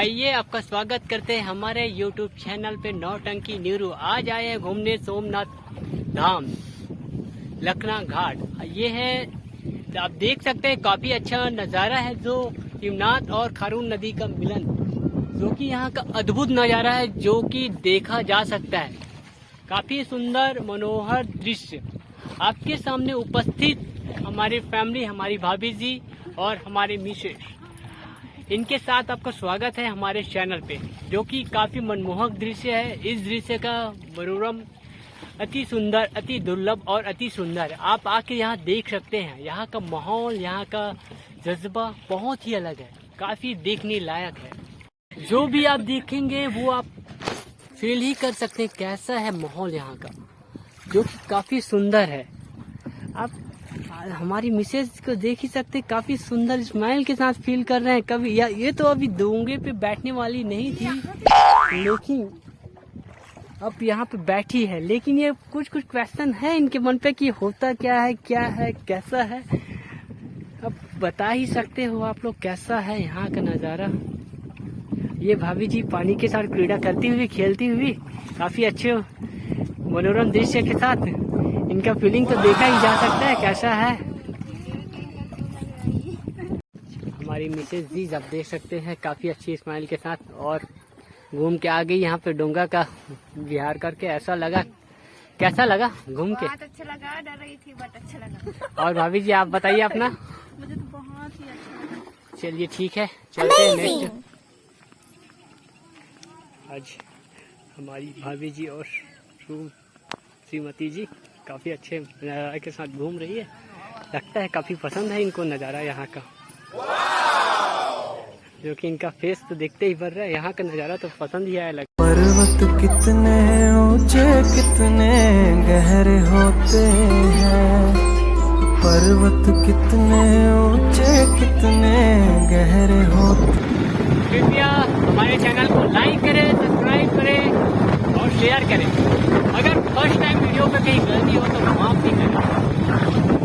आइए आपका स्वागत करते हैं हमारे YouTube चैनल पे नौटंकी नीरू। आज आए हैं घूमने सोमनाथ धाम लखना घाट। ये है, आप देख सकते हैं काफी अच्छा नज़ारा है जो शिवनाथ और खारून नदी का मिलन, जो कि यहाँ का अद्भुत नज़ारा है जो कि देखा जा सकता है। काफी सुंदर मनोहर दृश्य आपके सामने उपस्थित हमारी फैमिली, हमारी भाभी जी और हमारे मिसेस, इनके साथ आपका स्वागत है हमारे चैनल पे, जो कि काफी मनमोहक दृश्य है। इस दृश्य का मनोरम अति सुंदर, अति दुर्लभ और अति सुंदर आप आके यहाँ देख सकते हैं। यहाँ का माहौल, यहाँ का जज्बा बहुत ही अलग है, काफी देखने लायक है। जो भी आप देखेंगे वो आप फील ही कर सकते हैं कैसा है माहौल यहाँ का, जो कि काफी सुंदर है। आप हमारी मिसेज को देख ही सकते, काफी सुंदर स्माइल के साथ फील कर रहे हैं। कभी ये तो अभी डोंगे पे बैठने वाली नहीं थी, लेकिन अब यहाँ पे बैठी है। लेकिन ये कुछ क्वेश्चन है इनके मन पे कि होता क्या है कैसा है। अब बता ही सकते हो आप लोग कैसा है यहाँ का नज़ारा। ये भाभी जी पानी के साथ क्रीड़ा करती हुई, खेलती हुई, काफी अच्छे मनोरम दृश्य के साथ इनका फीलिंग तो देखा ही जा सकता है कैसा है। हमारी मिसेज जी आप देख सकते हैं काफी अच्छी स्माइल के साथ, और घूम के आ गई यहाँ पे डोंगा का विहार करके। ऐसा लगा, कैसा लगा घूम के? बहुत अच्छा लगा, डर रही थी बट अच्छा लगा। और भाभी जी आप बताइए अपना। मुझे तो बहुत ही अच्छा लगा। चलिए ठीक है, चलते हैं नेक्स्ट। आज हमारी भाभी जी और श्रीमती जी काफी अच्छे नज़ारे के साथ घूम रही है। लगता है काफी पसंद है इनको नज़ारा यहाँ का, जो कि इनका फेस तो देखते ही बढ़ रहा है। यहाँ का नज़ारा तो पसंद ही आया। पर्वत कितने ऊंचे कितने गहरे होते हैं, पर्वत कितने ऊंचे कितने गहरे होते। कृपया हमारे चैनल को लाइक करें, सब्सक्राइब करें और शेयर करें। अगर फर्स्ट टाइम वीडियो पे कहीं गलती हो तो माफ भी करें।